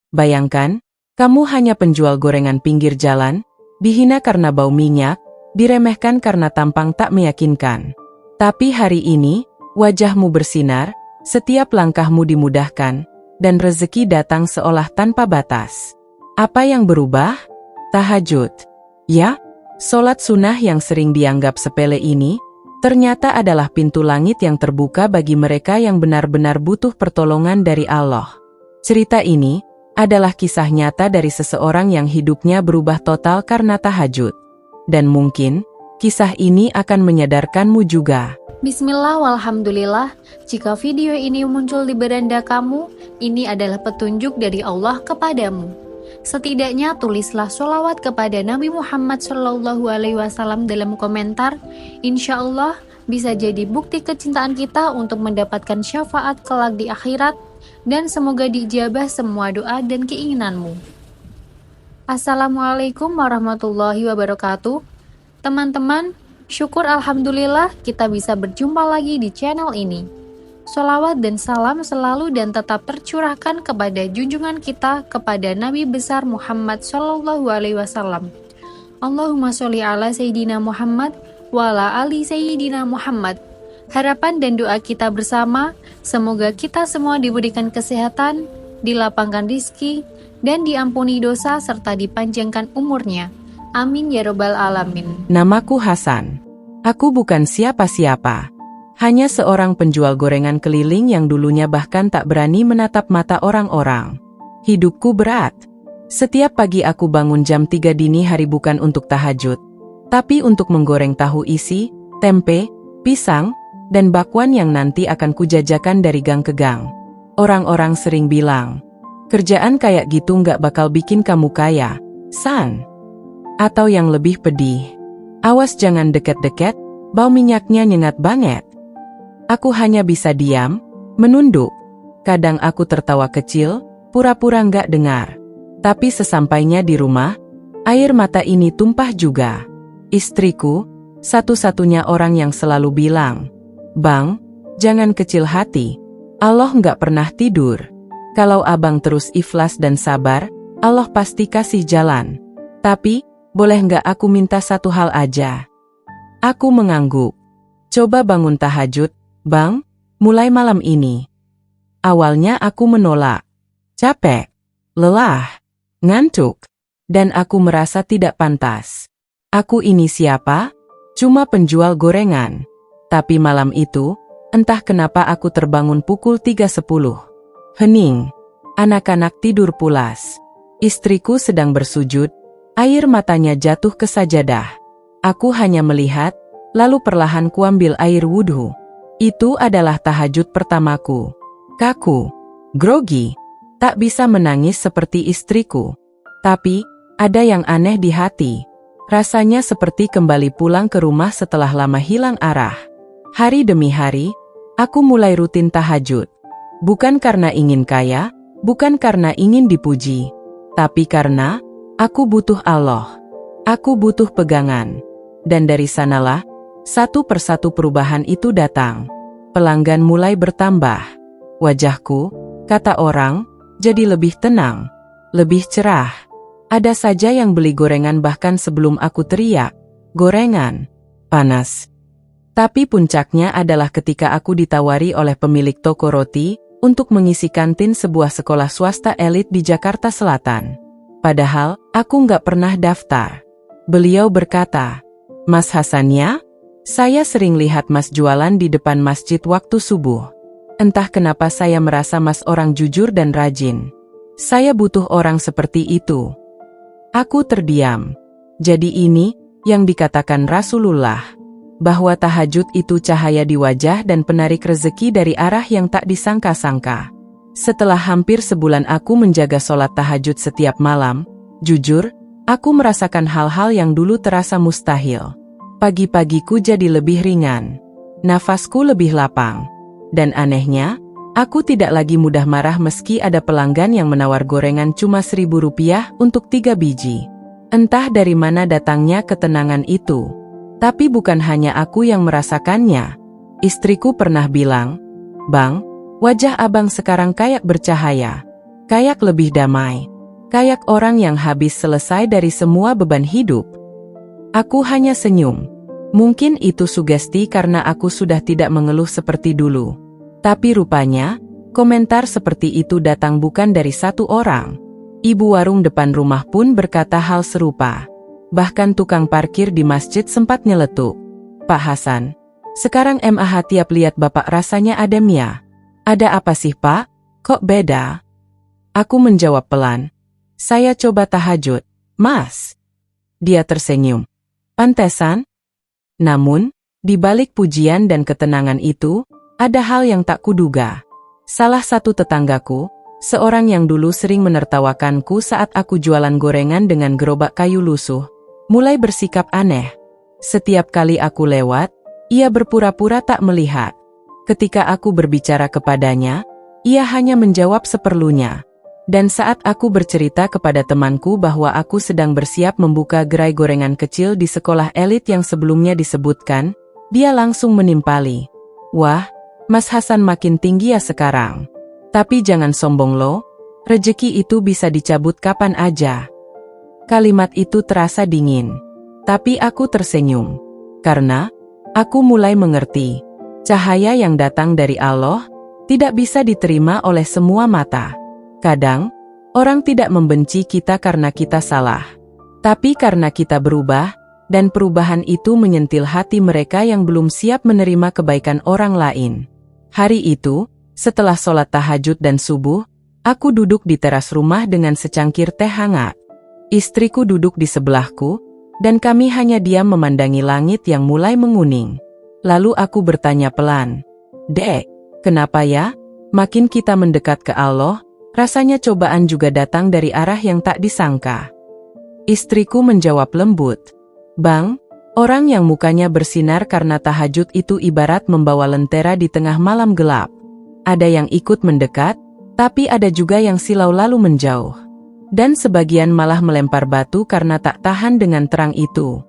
Bayangkan, kamu hanya penjual gorengan pinggir jalan, dihina karena bau minyak, diremehkan karena tampang tak meyakinkan. Tapi hari ini, wajahmu bersinar, setiap langkahmu dimudahkan, dan rezeki datang seolah tanpa batas. Apa yang berubah? Tahajud. Ya, sholat sunnah yang sering dianggap sepele ini, ternyata adalah pintu langit yang terbuka bagi mereka yang benar-benar butuh pertolongan dari Allah. Cerita ini adalah kisah nyata dari seseorang yang hidupnya berubah total karena tahajud. Dan mungkin, kisah ini akan menyadarkanmu juga. Bismillah walhamdulillah, jika video ini muncul di beranda kamu, ini adalah petunjuk dari Allah kepadamu. Setidaknya tulislah sholawat kepada Nabi Muhammad SAW dalam komentar. Insya Allah bisa jadi bukti kecintaan kita untuk mendapatkan syafaat kelak di akhirat, dan semoga diijabah semua doa dan keinginanmu. Assalamualaikum warahmatullahi wabarakatuh. Teman-teman, syukur alhamdulillah kita bisa berjumpa lagi di channel ini. Sholawat dan salam selalu dan tetap tercurahkan kepada junjungan kita, kepada Nabi besar Muhammad SAW. Allahumma sholli ala Sayyidina Muhammad wa ala ali Sayyidina Muhammad. Harapan dan doa kita bersama, semoga kita semua diberikan kesehatan, dilapangkan rizki, dan diampuni dosa serta dipanjangkan umurnya. Amin ya robbal alamin. Namaku Hasan. Aku bukan siapa-siapa. Hanya seorang penjual gorengan keliling yang dulunya bahkan tak berani menatap mata orang-orang. Hidupku berat. Setiap pagi aku bangun jam 3 dini hari bukan untuk tahajud, tapi untuk menggoreng tahu isi, tempe, pisang, dan bakwan yang nanti akan kujajakan dari gang ke gang. Orang-orang sering bilang, kerjaan kayak gitu nggak bakal bikin kamu kaya, San. Atau yang lebih pedih, awas jangan deket-deket, bau minyaknya nyengat banget. Aku hanya bisa diam, menunduk. Kadang aku tertawa kecil, pura-pura nggak dengar. Tapi sesampainya di rumah, air mata ini tumpah juga. Istriku, satu-satunya orang yang selalu bilang, "Bang, jangan kecil hati. Allah nggak pernah tidur. Kalau abang terus ikhlas dan sabar, Allah pasti kasih jalan. Tapi, boleh nggak aku minta satu hal aja?" Aku mengangguk. "Coba bangun tahajud, Bang, mulai malam ini." Awalnya aku menolak. Capek, lelah, ngantuk, dan aku merasa tidak pantas. Aku ini siapa? Cuma penjual gorengan. Tapi malam itu, entah kenapa aku terbangun pukul 3.10. Hening. Anak-anak tidur pulas. Istriku sedang bersujud, air matanya jatuh ke sajadah. Aku hanya melihat, lalu perlahan kuambil air wudhu. Itu adalah tahajud pertamaku. Kaku, grogi, tak bisa menangis seperti istriku. Tapi, ada yang aneh di hati. Rasanya seperti kembali pulang ke rumah setelah lama hilang arah. Hari demi hari, aku mulai rutin tahajud. Bukan karena ingin kaya, bukan karena ingin dipuji, tapi karena aku butuh Allah. Aku butuh pegangan. Dan dari sanalah, satu persatu perubahan itu datang. Pelanggan mulai bertambah. Wajahku, kata orang, jadi lebih tenang, lebih cerah. Ada saja yang beli gorengan bahkan sebelum aku teriak, "Gorengan, panas." Tapi puncaknya adalah ketika aku ditawari oleh pemilik toko roti untuk mengisi kantin sebuah sekolah swasta elit di Jakarta Selatan. Padahal, aku nggak pernah daftar. Beliau berkata, "Mas Hasan ya? Saya sering lihat Mas jualan di depan masjid waktu subuh. Entah kenapa saya merasa Mas orang jujur dan rajin. Saya butuh orang seperti itu." Aku terdiam. Jadi ini yang dikatakan Rasulullah, bahwa tahajud itu cahaya di wajah dan penarik rezeki dari arah yang tak disangka-sangka. Setelah hampir sebulan aku menjaga sholat tahajud setiap malam, jujur, aku merasakan hal-hal yang dulu terasa mustahil. Pagi-pagiku jadi lebih ringan, nafasku lebih lapang, dan anehnya, aku tidak lagi mudah marah meski ada pelanggan yang menawar gorengan cuma Rp1.000 untuk 3 biji. Entah dari mana datangnya ketenangan itu. Tapi bukan hanya aku yang merasakannya. Istriku pernah bilang, "Bang, wajah abang sekarang kayak bercahaya." Kayak lebih damai. Kayak orang yang habis selesai dari semua beban hidup. Aku hanya senyum. Mungkin itu sugesti karena aku sudah tidak mengeluh seperti dulu. Tapi rupanya, komentar seperti itu datang bukan dari satu orang. Ibu warung depan rumah pun berkata hal serupa. Bahkan tukang parkir di masjid sempat nyeletuk. Pak Hasan, sekarang MAH tiap lihat Bapak rasanya adem ya. Ada apa sih Pak? Kok beda? Aku menjawab pelan. Saya coba tahajud, Mas. Dia tersenyum. Pantesan? Namun, di balik pujian dan ketenangan itu, ada hal yang tak kuduga. Salah satu tetanggaku, seorang yang dulu sering menertawakanku saat aku jualan gorengan dengan gerobak kayu lusuh, mulai bersikap aneh. Setiap kali aku lewat, ia berpura-pura tak melihat. Ketika aku berbicara kepadanya, ia hanya menjawab seperlunya. Dan saat aku bercerita kepada temanku bahwa aku sedang bersiap membuka gerai gorengan kecil di sekolah elit yang sebelumnya disebutkan, dia langsung menimpali. Wah, Mas Hasan makin tinggi ya sekarang. Tapi jangan sombong loh, rejeki itu bisa dicabut kapan aja. Kalimat itu terasa dingin. Tapi aku tersenyum. Karena, aku mulai mengerti. Cahaya yang datang dari Allah, tidak bisa diterima oleh semua mata. Kadang, orang tidak membenci kita karena kita salah. Tapi karena kita berubah, dan perubahan itu menyentil hati mereka yang belum siap menerima kebaikan orang lain. Hari itu, setelah sholat tahajud dan subuh, aku duduk di teras rumah dengan secangkir teh hangat. Istriku duduk di sebelahku, dan kami hanya diam memandangi langit yang mulai menguning. Lalu aku bertanya pelan, Dek, kenapa ya? Makin kita mendekat ke Allah, rasanya cobaan juga datang dari arah yang tak disangka. Istriku menjawab lembut, Bang, orang yang mukanya bersinar karena tahajud itu ibarat membawa lentera di tengah malam gelap. Ada yang ikut mendekat, tapi ada juga yang silau lalu menjauh. Dan sebagian malah melempar batu karena tak tahan dengan terang itu.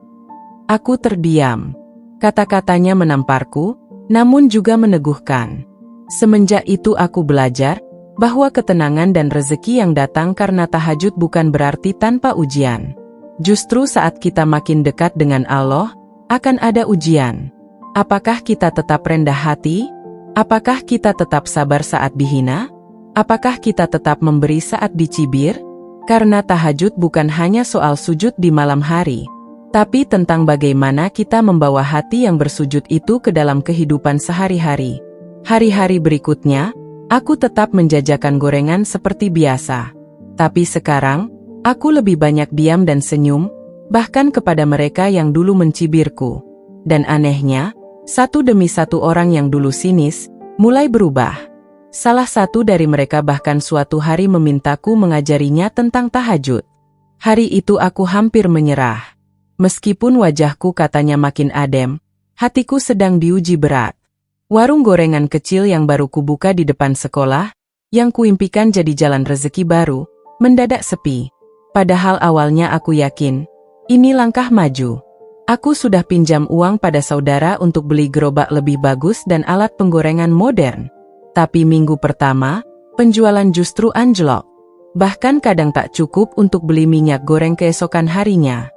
Aku terdiam. Kata-katanya menamparku, namun juga meneguhkan. Semenjak itu aku belajar, bahwa ketenangan dan rezeki yang datang karena tahajud bukan berarti tanpa ujian. Justru saat kita makin dekat dengan Allah, akan ada ujian. Apakah kita tetap rendah hati? Apakah kita tetap sabar saat dihina? Apakah kita tetap memberi saat dicibir? Karena tahajud bukan hanya soal sujud di malam hari, tapi tentang bagaimana kita membawa hati yang bersujud itu ke dalam kehidupan sehari-hari. Hari-hari berikutnya, aku tetap menjajakan gorengan seperti biasa. Tapi sekarang, aku lebih banyak diam dan senyum, bahkan kepada mereka yang dulu mencibirku. Dan anehnya, satu demi satu orang yang dulu sinis, mulai berubah. Salah satu dari mereka bahkan suatu hari memintaku mengajarinya tentang tahajud. Hari itu aku hampir menyerah. Meskipun wajahku katanya makin adem, hatiku sedang diuji berat. Warung gorengan kecil yang baru kubuka di depan sekolah, yang kuimpikan jadi jalan rezeki baru, mendadak sepi. Padahal awalnya aku yakin, ini langkah maju. Aku sudah pinjam uang pada saudara untuk beli gerobak lebih bagus dan alat penggorengan modern. Tapi minggu pertama, penjualan justru anjlok. Bahkan kadang tak cukup untuk beli minyak goreng keesokan harinya.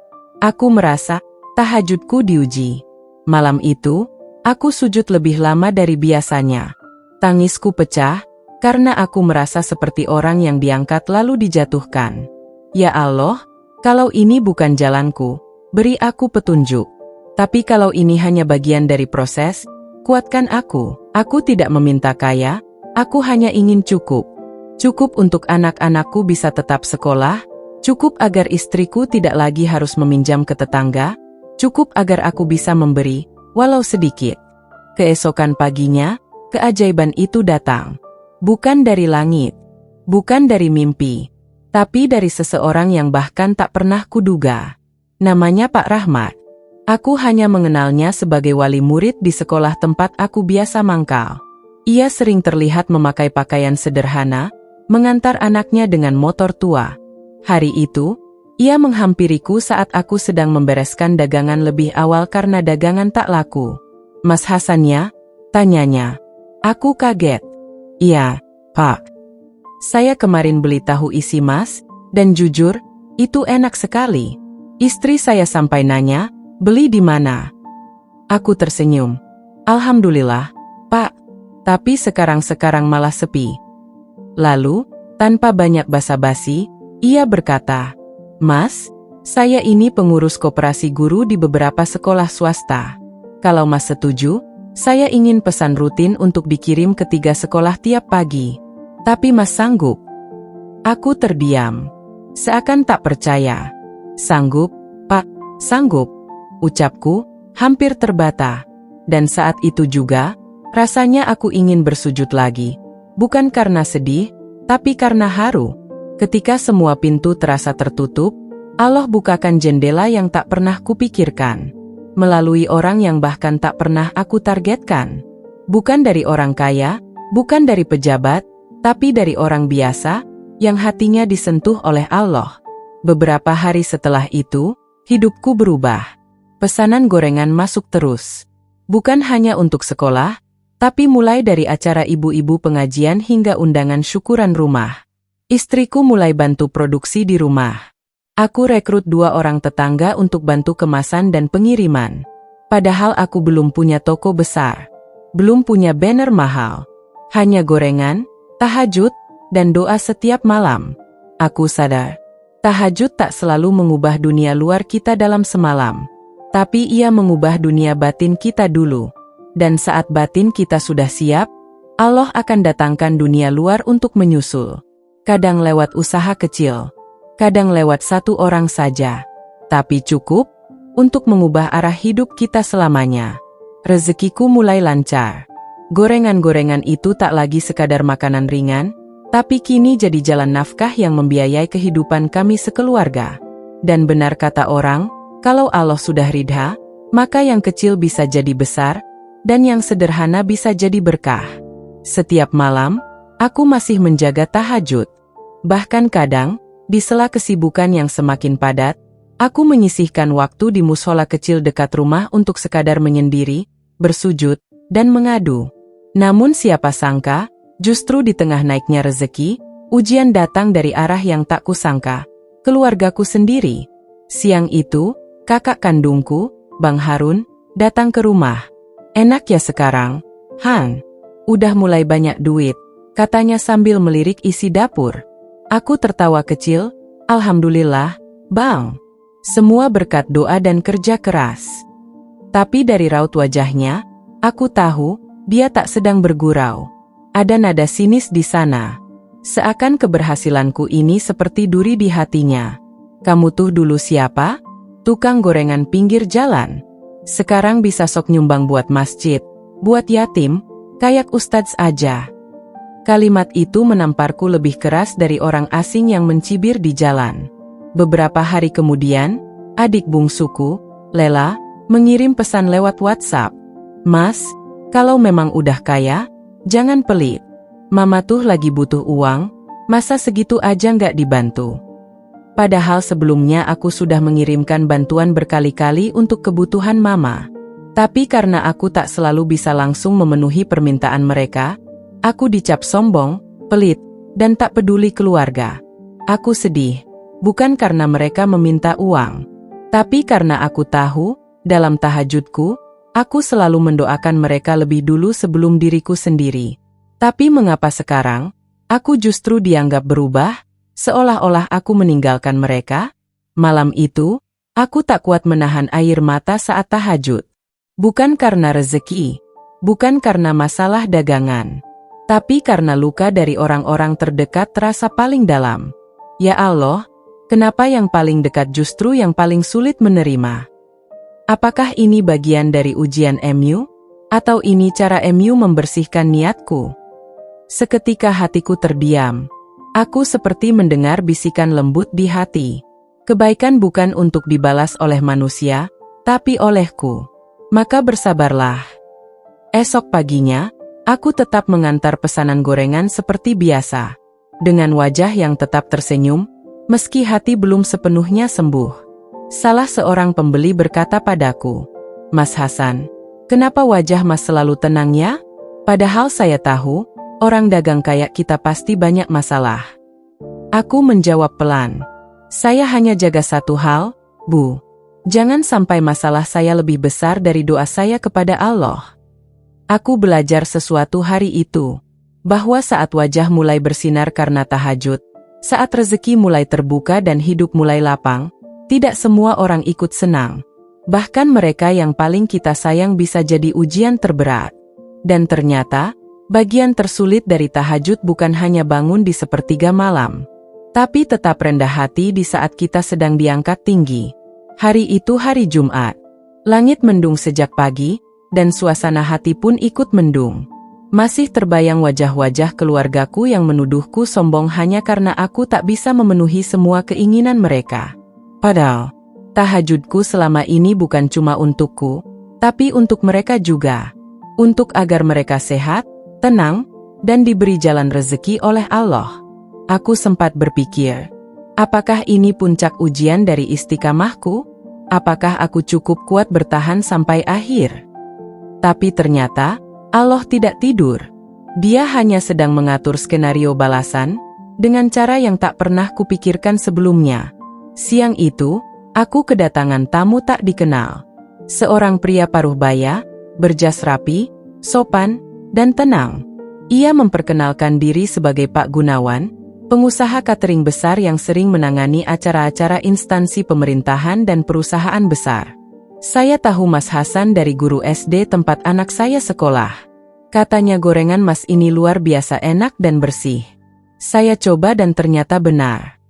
Aku merasa, tahajudku diuji. Malam itu, aku sujud lebih lama dari biasanya. Tangisku pecah, karena aku merasa seperti orang yang diangkat lalu dijatuhkan. Ya Allah, kalau ini bukan jalanku, beri aku petunjuk. Tapi kalau ini hanya bagian dari proses, kuatkan aku. Aku tidak meminta kaya, aku hanya ingin cukup. Cukup untuk anak-anakku bisa tetap sekolah, cukup agar istriku tidak lagi harus meminjam ke tetangga, cukup agar aku bisa memberi, walau sedikit. Keesokan paginya, keajaiban itu datang. Bukan dari langit, bukan dari mimpi, tapi dari seseorang yang bahkan tak pernah kuduga. Namanya Pak Rahmat. Aku hanya mengenalnya sebagai wali murid di sekolah tempat aku biasa mangkal. Ia sering terlihat memakai pakaian sederhana, mengantar anaknya dengan motor tua. Hari itu, ia menghampiriku saat aku sedang membereskan dagangan lebih awal karena dagangan tak laku. Mas Hasan ya? Tanyanya. Aku kaget. Iya, Pak. Saya kemarin beli tahu isi mas, dan jujur, itu enak sekali. Istri saya sampai nanya, beli di mana? Aku tersenyum. Alhamdulillah, Pak. Tapi sekarang malah sepi. Lalu, tanpa banyak basa-basi, ia berkata, Mas, saya ini pengurus koperasi guru di beberapa sekolah swasta. Kalau Mas setuju, saya ingin pesan rutin untuk dikirim ke 3 sekolah tiap pagi. Tapi Mas sanggup? Aku terdiam. Seakan tak percaya. Sanggup, Pak, sanggup. Ucapku, hampir terbata. Dan saat itu juga, rasanya aku ingin bersujud lagi. Bukan karena sedih, tapi karena haru. Ketika semua pintu terasa tertutup, Allah bukakan jendela yang tak pernah kupikirkan. Melalui orang yang bahkan tak pernah aku targetkan. Bukan dari orang kaya, bukan dari pejabat, tapi dari orang biasa, yang hatinya disentuh oleh Allah. Beberapa hari setelah itu, hidupku berubah. Pesanan gorengan masuk terus. Bukan hanya untuk sekolah, tapi mulai dari acara ibu-ibu pengajian hingga undangan syukuran rumah. Istriku mulai bantu produksi di rumah. Aku rekrut 2 orang tetangga untuk bantu kemasan dan pengiriman. Padahal aku belum punya toko besar. Belum punya banner mahal. Hanya gorengan, tahajud, dan doa setiap malam. Aku sadar, tahajud tak selalu mengubah dunia luar kita dalam semalam. Tapi ia mengubah dunia batin kita dulu. Dan saat batin kita sudah siap, Allah akan datangkan dunia luar untuk menyusul. Kadang lewat usaha kecil, kadang lewat 1 orang saja. Tapi cukup untuk mengubah arah hidup kita selamanya. Rezekiku mulai lancar. Gorengan-gorengan itu tak lagi sekadar makanan ringan, tapi kini jadi jalan nafkah yang membiayai kehidupan kami sekeluarga. Dan benar kata orang, kalau Allah sudah ridha, maka yang kecil bisa jadi besar, dan yang sederhana bisa jadi berkah. Setiap malam, aku masih menjaga tahajud. Bahkan kadang, di sela kesibukan yang semakin padat, aku menyisihkan waktu di mushola kecil dekat rumah untuk sekadar menyendiri, bersujud, dan mengadu. Namun siapa sangka, justru di tengah naiknya rezeki, ujian datang dari arah yang tak kusangka. Keluargaku sendiri. Siang itu, kakak kandungku, Bang Harun, datang ke rumah. Enak ya sekarang, Han? Udah mulai banyak duit, katanya sambil melirik isi dapur. Aku tertawa kecil, Alhamdulillah, Bang. Semua berkat doa dan kerja keras. Tapi dari raut wajahnya, aku tahu, dia tak sedang bergurau. Ada nada sinis di sana. Seakan keberhasilanku ini seperti duri di hatinya. Kamu tuh dulu siapa? Tukang gorengan pinggir jalan. Sekarang bisa sok nyumbang buat masjid, buat yatim, kayak ustadz aja. Kalimat itu menamparku lebih keras dari orang asing yang mencibir di jalan. Beberapa hari kemudian, adik bungsuku, Lela, mengirim pesan lewat WhatsApp. Mas, kalau memang udah kaya, jangan pelit. Mama tuh lagi butuh uang, masa segitu aja nggak dibantu? Padahal sebelumnya aku sudah mengirimkan bantuan berkali-kali untuk kebutuhan mama. Tapi karena aku tak selalu bisa langsung memenuhi permintaan mereka, aku dicap sombong, pelit, dan tak peduli keluarga. Aku sedih, bukan karena mereka meminta uang, tapi karena aku tahu, dalam tahajudku, aku selalu mendoakan mereka lebih dulu sebelum diriku sendiri. Tapi mengapa sekarang, aku justru dianggap berubah, seolah-olah aku meninggalkan mereka? Malam itu, aku tak kuat menahan air mata saat tahajud. Bukan karena rezeki, bukan karena masalah dagangan, tapi karena luka dari orang-orang terdekat terasa paling dalam. Ya Allah, kenapa yang paling dekat justru yang paling sulit menerima? Apakah ini bagian dari ujian MU? Atau ini cara MU membersihkan niatku? Seketika hatiku terdiam. Aku seperti mendengar bisikan lembut di hati. Kebaikan bukan untuk dibalas oleh manusia, tapi olehku. Maka bersabarlah. Esok paginya, aku tetap mengantar pesanan gorengan seperti biasa. Dengan wajah yang tetap tersenyum, meski hati belum sepenuhnya sembuh. Salah seorang pembeli berkata padaku, Mas Hasan, kenapa wajah Mas selalu tenang ya? Padahal saya tahu, Orang dagang kayak kita pasti banyak masalah. Aku menjawab pelan. Saya hanya jaga satu hal, Bu. Jangan sampai masalah saya lebih besar dari doa saya kepada Allah. Aku belajar sesuatu hari itu. Bahwa saat wajah mulai bersinar karena tahajud, saat rezeki mulai terbuka dan hidup mulai lapang, tidak semua orang ikut senang. Bahkan mereka yang paling kita sayang bisa jadi ujian terberat. Dan ternyata, bagian tersulit dari tahajud bukan hanya bangun di sepertiga malam, tapi tetap rendah hati di saat kita sedang diangkat tinggi. Hari itu hari Jumat. Langit mendung sejak pagi, dan suasana hati pun ikut mendung. Masih terbayang wajah-wajah keluargaku yang menuduhku sombong hanya karena aku tak bisa memenuhi semua keinginan mereka. Padahal, tahajudku selama ini bukan cuma untukku, tapi untuk mereka juga. Untuk agar mereka sehat, tenang, dan diberi jalan rezeki oleh Allah. Aku sempat berpikir, apakah ini puncak ujian dari istiqamahku? Apakah aku cukup kuat bertahan sampai akhir? Tapi ternyata, Allah tidak tidur. Dia hanya sedang mengatur skenario balasan, dengan cara yang tak pernah kupikirkan sebelumnya. Siang itu, aku kedatangan tamu tak dikenal. Seorang pria paruh baya, berjas rapi, sopan, dan tenang. Ia memperkenalkan diri sebagai Pak Gunawan, pengusaha catering besar yang sering menangani acara-acara instansi pemerintahan dan perusahaan besar. Saya tahu Mas Hasan dari guru SD tempat anak saya sekolah. Katanya gorengan Mas ini luar biasa enak dan bersih. Saya coba dan ternyata benar.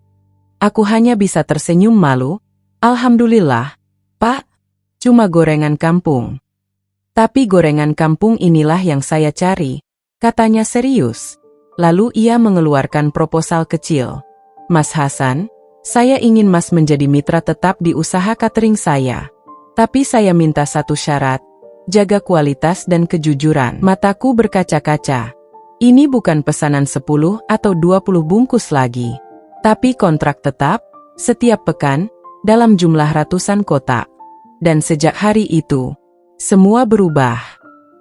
Aku hanya bisa tersenyum malu. Alhamdulillah, Pak, cuma gorengan kampung. Tapi gorengan kampung inilah yang saya cari, katanya serius. Lalu ia mengeluarkan proposal kecil. Mas Hasan, saya ingin Mas menjadi mitra tetap di usaha catering saya. Tapi saya minta satu syarat, jaga kualitas dan kejujuran. Mataku berkaca-kaca. Ini bukan pesanan 10 atau 20 bungkus lagi. Tapi kontrak tetap, setiap pekan, dalam jumlah ratusan kotak. Dan sejak hari itu, semua berubah.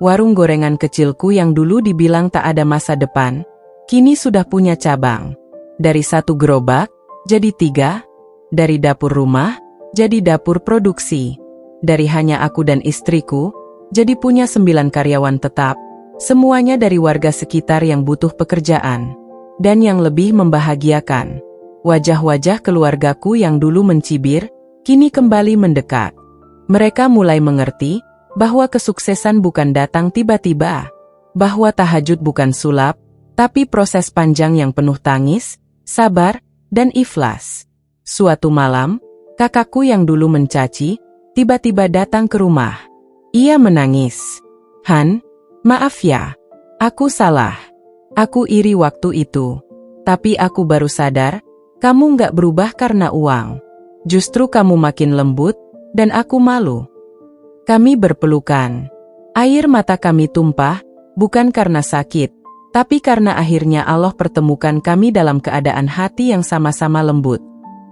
Warung gorengan kecilku yang dulu dibilang tak ada masa depan, kini sudah punya cabang. Dari 1 gerobak, jadi 3. Dari dapur rumah, jadi dapur produksi. Dari hanya aku dan istriku, jadi punya 9 karyawan tetap. Semuanya dari warga sekitar yang butuh pekerjaan. Dan yang lebih membahagiakan, wajah-wajah keluargaku yang dulu mencibir, kini kembali mendekat. Mereka mulai mengerti bahwa kesuksesan bukan datang tiba-tiba. Bahwa tahajud bukan sulap, tapi proses panjang yang penuh tangis, sabar, dan ikhlas. Suatu malam, kakakku yang dulu mencaci, tiba-tiba datang ke rumah. Ia menangis. Han, maaf ya, aku salah. Aku iri waktu itu. Tapi aku baru sadar, kamu nggak berubah karena uang. Justru kamu makin lembut, dan aku malu. Kami berpelukan. Air mata kami tumpah, bukan karena sakit, tapi karena akhirnya Allah pertemukan kami dalam keadaan hati yang sama-sama lembut.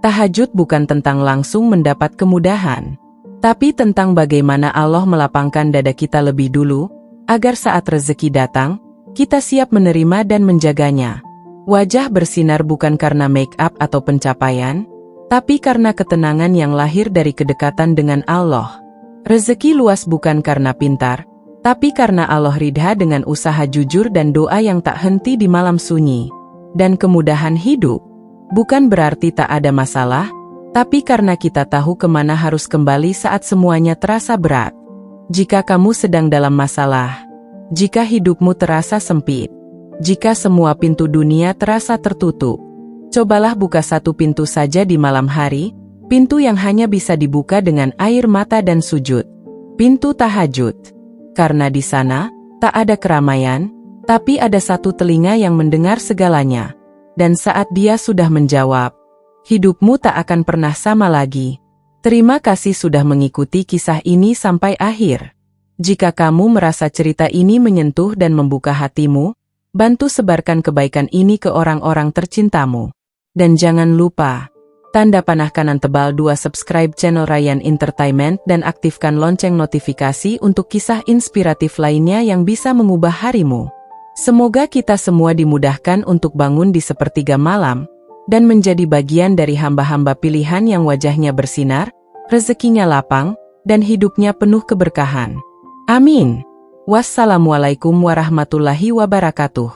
Tahajud bukan tentang langsung mendapat kemudahan, tapi tentang bagaimana Allah melapangkan dada kita lebih dulu, agar saat rezeki datang, kita siap menerima dan menjaganya. Wajah bersinar bukan karena make up atau pencapaian, tapi karena ketenangan yang lahir dari kedekatan dengan Allah. Rezeki luas bukan karena pintar, tapi karena Allah ridha dengan usaha jujur dan doa yang tak henti di malam sunyi. Dan kemudahan hidup bukan berarti tak ada masalah, tapi karena kita tahu kemana harus kembali saat semuanya terasa berat. Jika kamu sedang dalam masalah, jika hidupmu terasa sempit, jika semua pintu dunia terasa tertutup, cobalah buka satu pintu saja di malam hari, pintu yang hanya bisa dibuka dengan air mata dan sujud. Pintu tahajud. Karena di sana, tak ada keramaian, tapi ada satu telinga yang mendengar segalanya. Dan saat dia sudah menjawab, hidupmu tak akan pernah sama lagi. Terima kasih sudah mengikuti kisah ini sampai akhir. Jika kamu merasa cerita ini menyentuh dan membuka hatimu, bantu sebarkan kebaikan ini ke orang-orang tercintamu. Dan jangan lupa, tanda panah kanan tebal 2 subscribe channel Rayyan Entertainment dan aktifkan lonceng notifikasi untuk kisah inspiratif lainnya yang bisa mengubah harimu. Semoga kita semua dimudahkan untuk bangun di sepertiga malam, dan menjadi bagian dari hamba-hamba pilihan yang wajahnya bersinar, rezekinya lapang, dan hidupnya penuh keberkahan. Amin. Wassalamualaikum warahmatullahi wabarakatuh.